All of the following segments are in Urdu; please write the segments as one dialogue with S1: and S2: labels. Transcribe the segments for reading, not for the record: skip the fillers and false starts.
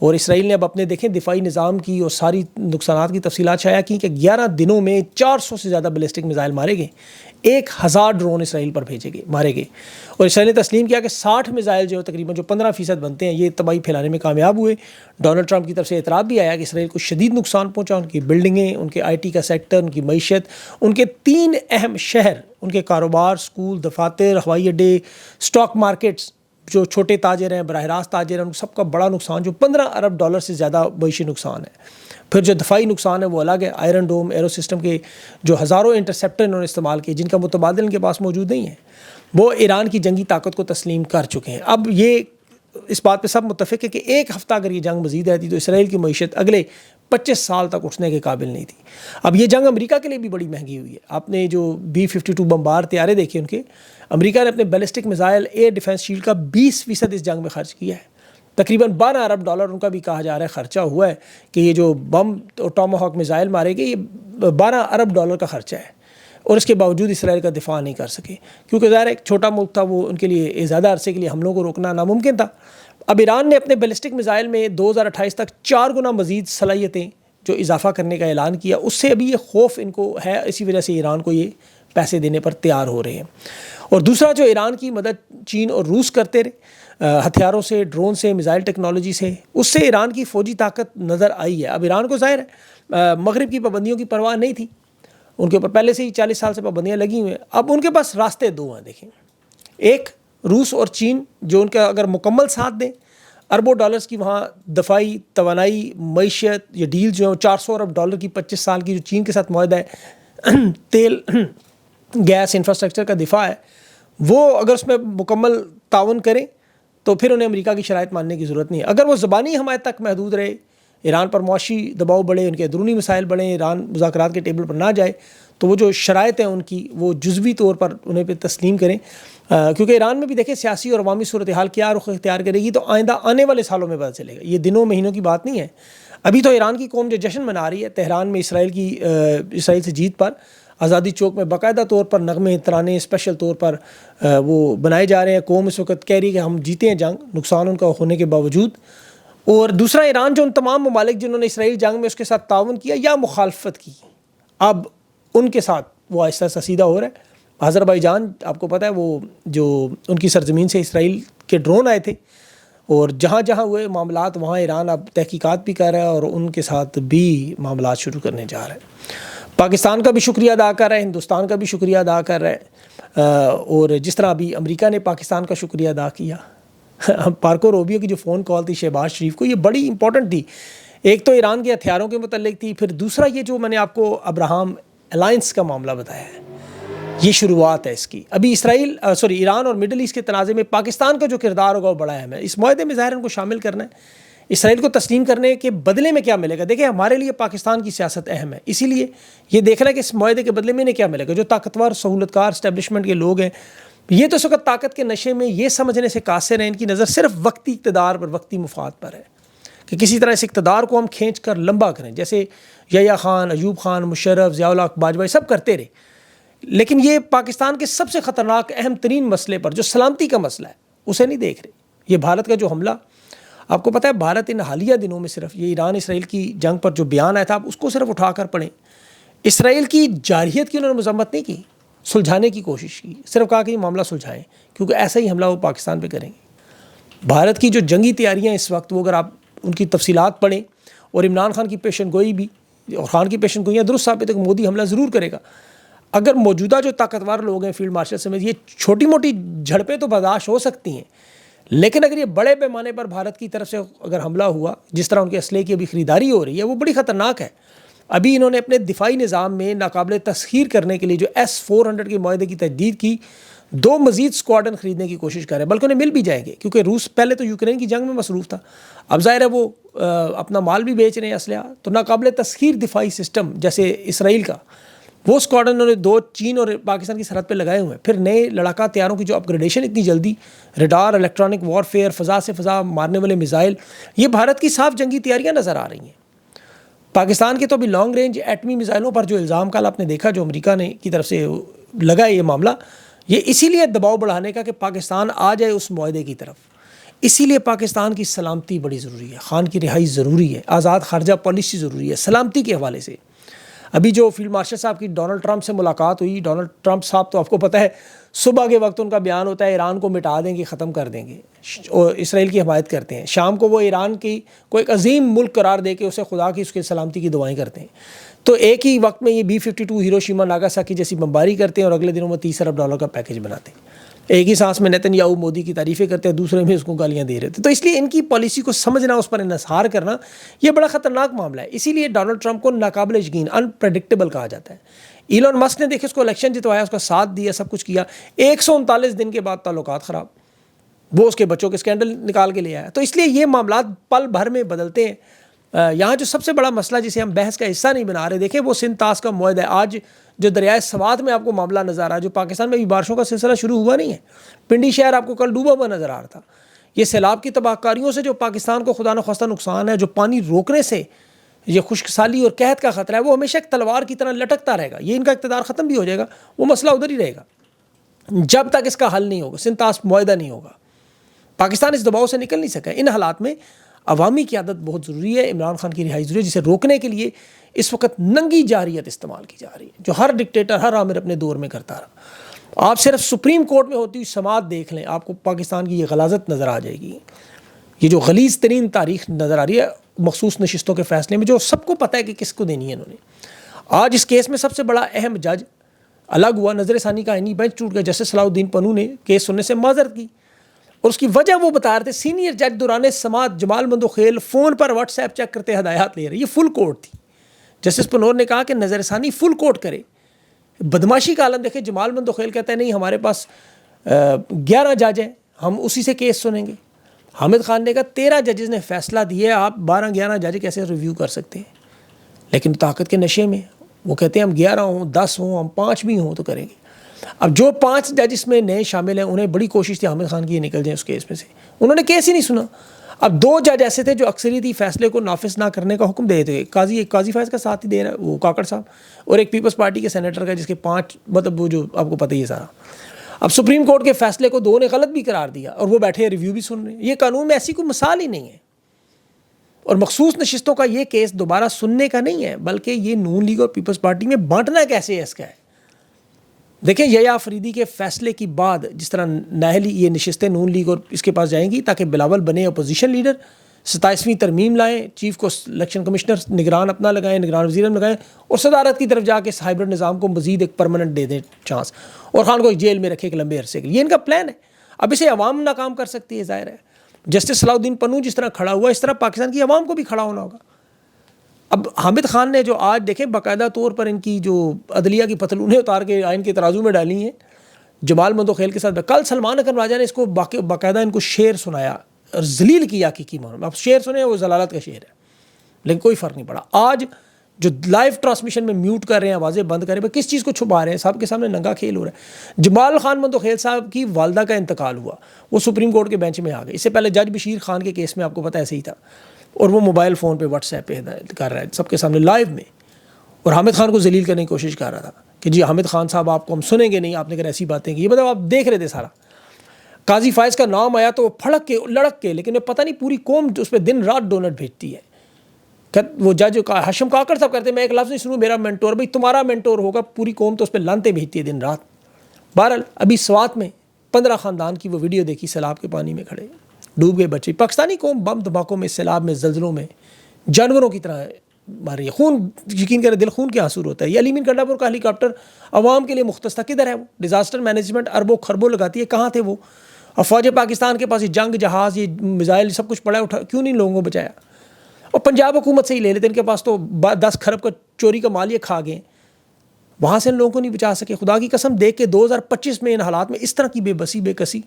S1: اور اسرائیل نے اب اپنے دیکھیں دفاعی نظام کی اور ساری نقصانات کی تفصیلات شائع کی کہ 11 دنوں میں 400 سے زیادہ بیلسٹک میزائل مارے گئے، 1000 ڈرون اسرائیل پر مارے گئے، اور اسرائیل نے تسلیم کیا کہ 60 میزائل جو تقریباً جو 15% بنتے ہیں یہ تباہی پھیلانے میں کامیاب ہوئے۔ ڈونلڈ ٹرمپ کی طرف سے اعتراف بھی آیا کہ اسرائیل کو شدید نقصان پہنچا، ان کی بلڈنگیں، ان کے IT کا سیکٹر، ان کی معیشت، ان کے 3 اہم شہر، ان کے کاروبار، سکول، دفاتر، ہوائی اڈے، اسٹاک مارکیٹس، جو چھوٹے تاجر ہیں، براہ راست تاجر ہیں، ان سب کا بڑا نقصان جو $15 ارب سے زیادہ معاشی نقصان ہے۔ پھر جو دفاعی نقصان ہے وہ الگ ہے، آئرن ڈوم ایرو سسٹم کے جو ہزاروں انٹرسیپٹر انہوں نے استعمال کیے جن کا متبادل ان کے پاس موجود نہیں ہے، وہ ایران کی جنگی طاقت کو تسلیم کر چکے ہیں۔ اب یہ اس بات پہ سب متفق ہے کہ ایک ہفتہ اگر یہ جنگ مزید رہتی تو اسرائیل کی معیشت اگلے 25 سال تک اٹھنے کے قابل نہیں تھی۔ اب یہ جنگ امریکہ کے لیے بھی بڑی مہنگی ہوئی ہے۔ آپ نے جو B-52 بمبار طیارے دیکھے ان کے، امریکہ نے اپنے ballistic missile air defence shield کا 20% اس جنگ میں خرچ کیا ہے، تقریباً $12 ارب ان کا بھی کہا جا رہا ہے خرچہ ہوا ہے کہ یہ جو بم اور ٹاماہاک میزائل مارے گئے یہ $12 ارب کا خرچہ ہے، اور اس کے باوجود اسرائیل کا دفاع نہیں کر سکے کیونکہ ظاہر ایک چھوٹا ملک تھا، وہ ان کے لیے زیادہ عرصے کے لیے حملوں کو روکنا ناممکن تھا۔ اب ایران نے اپنے بیلسٹک میزائل میں 2028 تک 4 گنا مزید صلاحیتیں جو اضافہ کرنے کا اعلان کیا، اس سے ابھی یہ خوف ان کو ہے، اسی وجہ سے ایران کو یہ پیسے دینے پر تیار ہو رہے ہیں۔ اور دوسرا جو ایران کی مدد چین اور روس کرتے رہے ہتھیاروں سے، ڈرون سے، میزائل ٹیکنالوجی سے، اس سے ایران کی فوجی طاقت نظر آئی ہے۔ اب ایران کو ظاہر ہے مغرب کی پابندیوں کی پرواہ نہیں تھی، ان کے اوپر پہلے سے ہی 40 سال سے پابندیاں لگی ہوئی ہیں۔ اب ان کے پاس راستے 2 ہیں، دیکھیں، ایک روس اور چین جو ان کا اگر مکمل ساتھ دیں، اربوں ڈالرز کی وہاں دفاعی توانائی معیشت یہ ڈیل جو ہے $400 ارب کی 25 سال کی جو چین کے ساتھ معاہدہ ہے، تیل گیس انفراسٹرکچر کا دفاع ہے، وہ اگر اس میں مکمل تعاون کریں تو پھر انہیں امریکہ کی شرائط ماننے کی ضرورت نہیں ہے۔ اگر وہ زبانی حمایت تک محدود رہے، ایران پر معاشی دباؤ بڑھے، ان کے اندرونی مسائل بڑھیں، ایران مذاکرات کے ٹیبل پر نہ جائے، تو وہ جو شرائط ہیں ان کی وہ جزوی طور پر انہیں پہ تسلیم کریں، کیونکہ ایران میں بھی دیکھیں سیاسی اور عوامی صورتحال کیا رخ اختیار کرے گی تو آئندہ آنے والے سالوں میں پتہ چلے گا، یہ دنوں مہینوں کی بات نہیں ہے۔ ابھی تو ایران کی قوم جو جشن منا رہی ہے تہران میں اسرائیل سے جیت پر، آزادی چوک میں باقاعدہ طور پر نغمے ترانے اسپیشل طور پر وہ بنائے جا رہے ہیں، قوم اس وقت کہہ رہی ہے کہ ہم جیتے ہیں جنگ، نقصان ان کا ہونے کے باوجود۔ اور دوسرا ایران جو ان تمام ممالک جنہوں نے اسرائیل جنگ میں اس کے ساتھ تعاون کیا یا مخالفت کی، اب ان کے ساتھ وہ آہستہ آہستہ سیدھا ہو رہا ہے۔ آذربائیجان آپ کو پتہ ہے وہ جو ان کی سرزمین سے اسرائیل کے ڈرون آئے تھے، اور جہاں جہاں ہوئے معاملات وہاں ایران اب تحقیقات بھی کر رہا ہے اور ان کے ساتھ بھی معاملات شروع کرنے جا رہا ہے۔ پاکستان کا بھی شکریہ ادا کر رہا ہے، ہندوستان کا بھی شکریہ ادا کر رہا ہے، اور جس طرح ابھی امریکہ نے پاکستان کا شکریہ ادا کیا۔ مارکو روبیو کی جو فون کال تھی شہباز شریف کو، یہ بڑی امپورٹنٹ تھی۔ ایک تو ایران کے ہتھیاروں کے متعلق تھی، پھر دوسرا یہ جو میں نے آپ کو ابراہم الائنس کا معاملہ بتایا ہے، یہ شروعات ہے اس کی۔ ابھی ایران اور مڈل ایسٹ کے تنازع میں پاکستان کا جو کردار ہوگا وہ بڑا اہم ہے۔ اس معاہدے میں ظاہر ان کو شامل کرنا ہے، اسرائیل کو تسلیم کرنے کے بدلے میں کیا ملے گا۔ دیکھیں ہمارے لیے پاکستان کی سیاست اہم ہے، اسی لیے یہ دیکھنا ہے کہ اس معاہدے کے بدلے میں انہیں کیا ملے گا۔ جو طاقتور سہولت کار اسٹیبلشمنٹ کے لوگ ہیں، یہ تو اس وقت طاقت کے نشے میں یہ سمجھنے سے قاصر ہیں، ان کی نظر صرف وقتی اقتدار پر، وقتی مفاد پر ہے کہ کسی طرح اس اقتدار کو ہم کھینچ کر لمبا کریں، جیسے یحییٰ خان، ایوب خان، مشرف، ضیاء الحق، باجوہ سب کرتے رہے۔ لیکن یہ پاکستان کے سب سے خطرناک اہم ترین مسئلے پر جو سلامتی کا مسئلہ ہے اسے نہیں دیکھ رہے۔ یہ بھارت کا جو حملہ، آپ کو پتہ ہے بھارت ان حالیہ دنوں میں صرف یہ ایران اسرائیل کی جنگ پر جو بیان آیا تھا، آپ اس کو صرف اٹھا کر پڑھیں، اسرائیل کی جارحیت کی انہوں نے مذمت نہیں کی، سلجھانے کی کوشش کی، صرف کہا کہ یہ معاملہ سلجھائیں، کیونکہ ایسا ہی حملہ وہ پاکستان پہ کریں گے۔ بھارت کی جو جنگی تیاریاں اس وقت، وہ اگر آپ ان کی تفصیلات پڑھیں، اور عمران خان کی پیشن گوئی بھی، اور خان کی پیشن گوئیاں درست ثابت ہے کہ مودی حملہ ضرور کرے گا۔ اگر موجودہ جو طاقتور لوگ ہیں فیلڈ مارشل سمیت، یہ چھوٹی موٹی جھڑپیں تو برداشت ہو سکتی ہیں، لیکن اگر یہ بڑے پیمانے پر بھارت کی طرف سے اگر حملہ ہوا، جس طرح ان کے اسلحے کی ابھی خریداری ہو رہی ہے، وہ بڑی خطرناک ہے۔ ابھی انہوں نے اپنے دفاعی نظام میں ناقابل تسخیر کرنے کے لیے جو S-400 کے معاہدے کی تجدید کی، 2 مزید اسکواڈن خریدنے کی کوشش کر رہے ہیں، بلکہ انہیں مل بھی جائیں گے، کیونکہ روس پہلے تو یوکرین کی جنگ میں مصروف تھا، اب ظاہر ہے وہ اپنا مال بھی بیچ رہے ہیں، اسلحہ، تو ناقابل تسخیر دفاعی سسٹم جیسے اسرائیل کا، وہ اسکواڈن انہوں نے 2 چین اور پاکستان کی سرحد پہ لگائے ہوئے ہیں۔ پھر نئے لڑاکا طیاروں کی جو اپ گریڈیشن اتنی جلدی، ریڈار، الیکٹرانک وارفیئر، فضا سے فضا مارنے والے میزائل، یہ بھارت کی صاف جنگی تیاریاں نظر آ رہی ہیں۔ پاکستان کے تو بھی لانگ رینج ایٹمی میزائلوں پر جو الزام کل آپ نے دیکھا جو امریکہ نے کی طرف سے لگا یہ معاملہ، یہ اسی لیے دباؤ بڑھانے کا کہ پاکستان آ جائے اس معاہدے کی طرف۔ اسی لیے پاکستان کی سلامتی بڑی ضروری ہے، خان کی رہائی ضروری ہے، آزاد خارجہ پالیسی ضروری ہے سلامتی کے حوالے سے۔ ابھی جو فیلڈ مارشل صاحب کی ڈونلڈ ٹرمپ سے ملاقات ہوئی، ڈونلڈ ٹرمپ صاحب تو آپ کو پتہ ہے صبح کے وقت ان کا بیان ہوتا ہے ایران کو مٹا دیں گے، ختم کر دیں گے، اور اسرائیل کی حمایت کرتے ہیں۔ شام کو وہ ایران کی کو ایک عظیم ملک قرار دے کے اسے خدا کی اس کی سلامتی کی دعائیں کرتے ہیں۔ تو ایک ہی وقت میں یہ B-52 ہیروشیما ناگاساکی جیسی بمباری کرتے ہیں اور اگلے دنوں میں $30 ارب کا پیکیج بناتے ہیں۔ ایک ہی سانس میں نیتن یاہو مودی کی تعریفیں کرتے ہیں، دوسرے میں اس کو گالیاں دے رہے تھے۔ تو اس لیے ان کی پالیسی کو سمجھنا، اس پر انحصار کرنا، یہ بڑا خطرناک معاملہ ہے۔ اسی لیے ڈونلڈ ٹرمپ کو ناقابل یقین، انپریڈکٹیبل کہا جاتا ہے۔ ایلون مسک نے دیکھے اس کو الیکشن جتوایا، اس کا ساتھ دیا، سب کچھ کیا، 139 دن کے بعد تعلقات خراب، وہ اس کے بچوں کے اسکینڈل نکال کے لے آیا۔ تو اس لیے یہ معاملات پل بھر میں بدلتے ہیں۔ یہاں جو سب سے بڑا مسئلہ جسے ہم بحث کا حصہ نہیں بنا رہے، دیکھیں وہ سندھ طاس کا معاہدہ ہے۔ آج جو دریائے سوات میں آپ کو معاملہ نظر آ رہا ہے، جو پاکستان میں بھی بارشوں کا سلسلہ شروع ہوا نہیں ہے، پنڈی شہر آپ کو کل ڈوبا ہوا نظر آ رہا تھا۔ یہ سیلاب کی تباہ کاریوں سے جو پاکستان کو خدا نخواستہ نقصان ہے، جو پانی روکنے سے یہ خشک سالی اور قحط کا خطرہ ہے، وہ ہمیشہ ایک تلوار کی طرح لٹکتا رہے گا۔ یہ ان کا اقتدار ختم بھی ہو جائے گا، وہ مسئلہ ادھر ہی رہے گا جب تک اس کا حل نہیں ہوگا، سندھ طاس معاہدہ نہیں ہوگا۔ پاکستان اس دباؤ سے نکل نہیں سکا۔ ان حالات میں عوامی قیادت بہت ضروری ہے، عمران خان کی رہائی ضروری ہے، جسے روکنے کے لیے اس وقت ننگی جارحیت استعمال کی جا رہی ہے، جو ہر ڈکٹیٹر، ہر آمر اپنے دور میں کرتا رہا۔ آپ صرف سپریم کورٹ میں ہوتی ہوئی سماعت دیکھ لیں، آپ کو پاکستان کی یہ غلاظت نظر آ جائے گی، یہ جو غلیظ ترین تاریخ نظر آ رہی ہے مخصوص نشستوں کے فیصلے میں، جو سب کو پتہ ہے کہ کس کو دینی ہے انہوں نے۔ آج اس کیس میں سب سے بڑا اہم جج الگ ہوا، نظر ثانی کا آئینی بینچ ٹوٹ گیا۔ جسٹس صلاح الدین پنو نے کیس سننے سے معذرت کی، اور اس کی وجہ وہ بتا رہے تھے سینئر جج دوران سماعت جمال مندوخیل فون پر واٹس ایپ چیک کرتے ہدایات لے رہے۔ یہ فل کورٹ تھی۔ جسٹس پنور نے کہا کہ نظر ثانی فل کورٹ کرے۔ بدماشی کا عالم دیکھے، جمال مندوخیل کہتا ہے نہیں ہمارے پاس 11 جج ہیں، ہم اسی سے کیس سنیں گے۔ حامد خان نے کہا 13 ججز نے فیصلہ دیا، آپ 12-11 جج کیسے ریویو کر سکتے ہیں؟ لیکن طاقت کے نشے میں وہ کہتے ہیں ہم 11 ہوں، 10 ہوں، ہم 5 بھی ہوں تو کریں گے۔ اب جو 5 جج اس میں نئے شامل ہیں، انہیں بڑی کوشش تھی حامد خان کی یہ نکل جائیں اس کیس میں سے، انہوں نے کیس ہی نہیں سنا۔ اب 2 جج ایسے تھے جو اکثریتی فیصلے کو نافذ نہ کرنے کا حکم دے تھے، قاضی فیض کا ساتھ ہی دے رہا ہے وہ کاکڑ صاحب، اور ایک پیپلز پارٹی کے سینیٹر کا جس کے 5 مطلب وہ جو آپ کو پتہ ہی ہے سارا۔ اب سپریم کورٹ کے فیصلے کو 2 نے غلط بھی قرار دیا اور وہ بیٹھے ریویو بھی سن رہے ہیں۔ یہ قانون میں ایسی کوئی مثال ہی نہیں ہے، اور مخصوص نشستوں کا یہ کیس دوبارہ سننے کا نہیں ہے، بلکہ یہ نون لیگ اور پیپلز پارٹی میں بانٹنا کیسے ہے اس کا ہے۔ دیکھیں یحییٰ آفریدی کے فیصلے کی بعد جس طرح نااہلی یہ نشستیں نون لیگ اور اس کے پاس جائیں گی تاکہ بلاول بنے اپوزیشن لیڈر، 27ویں ترمیم لائیں، چیف کو الیکشن کمشنر نگران اپنا لگائیں، نگران وزیر لگائیں، اور صدارت کی طرف جا کے ہائبرڈ نظام کو مزید ایک پرماننٹ دے دیں چانس، اور خان کو جیل میں رکھے ایک لمبے عرصے کے لیے۔ یہ ان کا پلان ہے۔ اب اسے عوام ناکام کر سکتی ہے، ظاہر ہے۔ جسٹس صلاح الدین پنو جس طرح کھڑا ہوا، اس طرح پاکستان کی عوام کو بھی کھڑا ہونا ہوگا۔ اب حامد خان نے جو آج دیکھیں باقاعدہ طور پر ان کی جو عدلیہ کی پتلونیں اتار کے آئین کے ترازو میں ڈالی ہیں، جمال مندوخیل کے ساتھ کل سلمان اکرم راجہ نے اس کو باقاعدہ ان کو شعر سنایا اور ذلیل کیا حقیقی معنوں میں۔ اب شعر سنیں، وہ ضلالت کا شعر ہے، لیکن کوئی فرق نہیں پڑا۔ آج جو لائیو ٹرانسمیشن میں میوٹ کر رہے ہیں، آوازیں بند کر رہے ہیں، کس چیز کو چھپا رہے ہیں؟ سب کے سامنے ننگا کھیل ہو رہا ہے۔ جمال خان مندوخیل صاحب کی والدہ کا انتقال ہوا، وہ سپریم کورٹ کے بینچ میں آ گئے۔ اس سے پہلے جج بشیر خان کے کیس میں آپ کو پتہ ایسے ہی تھا، اور وہ موبائل فون پہ واٹس ایپ پہ کر رہا ہے سب کے سامنے لائیو میں، اور حامد خان کو ذلیل کرنے کی کوشش کر رہا تھا کہ جی حامد خان صاحب آپ کو ہم سنیں گے نہیں، آپ نے اگر ایسی باتیں کی۔ یہ مطلب آپ دیکھ رہے تھے سارا۔ قاضی فائز کا نام آیا تو وہ پھڑک کے لڑک کے، لیکن پتہ نہیں پوری قوم اس پہ دن رات ڈونٹ بھیجتی ہے۔ وہ جج ہاشم کاکڑ صاحب کرتے میں ایک لفظ نہیں سنوں، میرا مینٹور، بھائی تمہارا مینٹور ہوگا، پوری قوم تو اس پہ لانتے بھیجتی ہے دن رات۔ بہرحال ابھی سوات میں 15 خاندان کی وہ ویڈیو دیکھی، سیلاب کے پانی میں کھڑے ڈوب گئے بچے۔ پاکستانی قوم بم دھماکوں میں، سیلاب میں، زلزلوں میں جانوروں کی طرح مار رہی ہے، خون یقین کرے دل خون کے آنسو ہوتا ہے۔ یہ علی مین گنڈاپور کا ہیلی کاپٹر عوام کے لیے مختص تھا، کدھر ہے وہ؟ ڈیزاسٹر مینجمنٹ اربوں خربوں لگاتی ہے، کہاں تھے وہ؟ اور فوج پاکستان کے پاس یہ جنگ جہاز، یہ میزائل سب کچھ پڑا ہے، اٹھا کیوں نہیں لوگوں کو بچایا؟ اور پنجاب حکومت سے ہی لے لیتے، ان کے پاس تو 10 کھرب کا چوری کا مال یہ کھا گئے، وہاں سے ان لوگوں کو نہیں بچا سکے۔ خدا کی قسم دیکھ کے 2025 میں ان حالات میں اس طرح کی بے بسی بے کسی،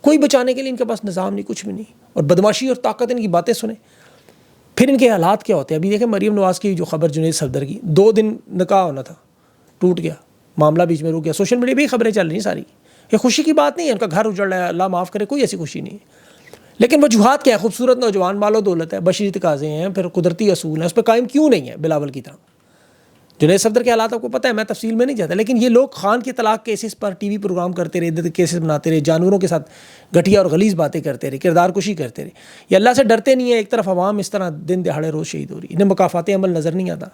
S1: کوئی بچانے کے لیے ان کے پاس نظام نہیں، کچھ بھی نہیں، اور بدماشی اور طاقت ان کی باتیں سنیں۔ پھر ان کے حالات کیا ہوتے ہیں؟ ابھی دیکھیں مریم نواز کی جو خبر، جنید صفدر کی 2 دن نکاح ہونا تھا، ٹوٹ گیا، معاملہ بیچ میں رک گیا، سوشل میڈیا پہ بھی خبریں چل رہی ہیں ساری۔ یہ خوشی کی بات نہیں ہے، ان کا گھر اجڑ رہا ہے، اللہ معاف کرے، کوئی ایسی خوشی نہیں ہے۔ لیکن وجوہات کیا ہے؟ خوبصورت نوجوان، مال و دولت ہے، بشری تقاضے ہیں، پھر قدرتی اصول ہیں، اس پہ قائم کیوں نہیں ہے بلاول کی طرح؟ جنید صفدر کے حالات آپ کو پتہ ہے، میں تفصیل میں نہیں جاتا، لیکن یہ لوگ خان کے طلاق کیسز پر ٹی وی پروگرام کرتے رہے، ادھر کیسز بناتے رہے، جانوروں کے ساتھ گھٹیا اور غلیظ باتیں کرتے رہے، کردار کشی کرتے رہے. یہ اللہ سے ڈرتے نہیں ہیں. ایک طرف عوام اس طرح دن دہاڑے روز شہید ہو رہی ہے، انہیں مکافات عمل نظر نہیں آتا.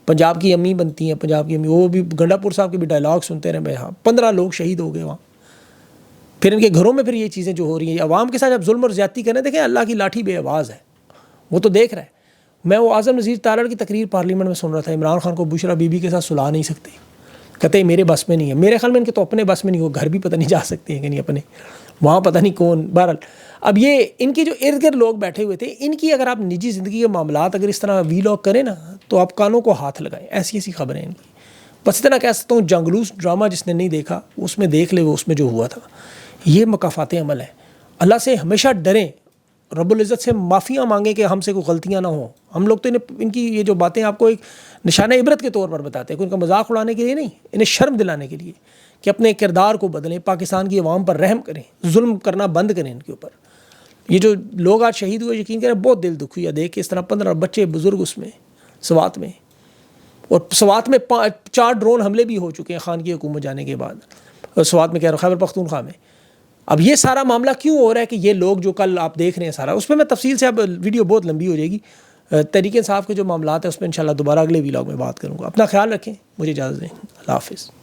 S1: پنجاب کی امی بنتی ہیں، پنجاب کی امی، وہ بھی گنڈا پور صاحب کے بھی ڈائلاگ سنتے رہے، ہاں 15 لوگ شہید ہو گئے وہاں. پھر ان کے گھروں میں پھر یہ چیزیں جو ہو رہی ہیں، عوام کے ساتھ جب ظلم اور زیادتی کریں، دیکھیں اللہ کی لاٹھی بے آواز ہے، وہ تو دیکھ رہا ہے. میں وہ اعظم نذیر تارڑ کی تقریر پارلیمنٹ میں سن رہا تھا، عمران خان کو بشرا بی بی کے ساتھ سلا نہیں سکتے، کہتے ہیں میرے بس میں نہیں ہے. میرے خیال میں ان کے تو اپنے بس میں نہیں، وہ گھر بھی پتہ نہیں جا سکتے ہیں کہ نہیں اپنے، وہاں پتہ نہیں کون. بہرحال اب یہ ان کے جو ارد گرد لوگ بیٹھے ہوئے تھے، ان کی اگر آپ نجی زندگی کے معاملات اگر اس طرح وی لاگ کریں نا، تو آپ کانوں کو ہاتھ لگائیں. ایسی ایسی خبریں ان کی. بس اتنا کہہ سکتا ہوں، جنگلوس ڈرامہ جس نے نہیں دیکھا اس میں دیکھ لے، وہ اس میں جو ہوا تھا. یہ مکافات عمل ہے. اللہ سے ہمیشہ ڈریں، رب العزت سے معافیاں مانگیں کہ ہم سے کوئی غلطیاں نہ ہوں. ہم لوگ تو ان کی یہ جو باتیں آپ کو ایک نشانہ عبرت کے طور پر بتاتے ہیں، کہ ان کا مذاق اڑانے کے لیے نہیں، انہیں شرم دلانے کے لیے کہ اپنے کردار کو بدلیں، پاکستان کی عوام پر رحم کریں، ظلم کرنا بند کریں ان کے اوپر. یہ جو لوگ آج شہید ہوئے، یقین کریں بہت دل دکھ ہوئی دیکھ کے، اس طرح 15 بچے بزرگ اس میں سوات میں، اور سوات میں 4 ڈرون حملے بھی ہو چکے ہیں خان کی حکومت جانے کے بعد، سوات میں کہہ رہا ہوں، خیبر پختونخوا میں. اب یہ سارا معاملہ کیوں ہو رہا ہے کہ یہ لوگ جو کل آپ دیکھ رہے ہیں سارا، اس پہ میں تفصیل سے، اب ویڈیو بہت لمبی ہو جائے گی. تحریک انصاف کے جو معاملات ہیں اس پہ انشاءاللہ دوبارہ اگلے ویلاگ میں بات کروں گا. اپنا خیال رکھیں، مجھے اجازت دیں. اللہ حافظ.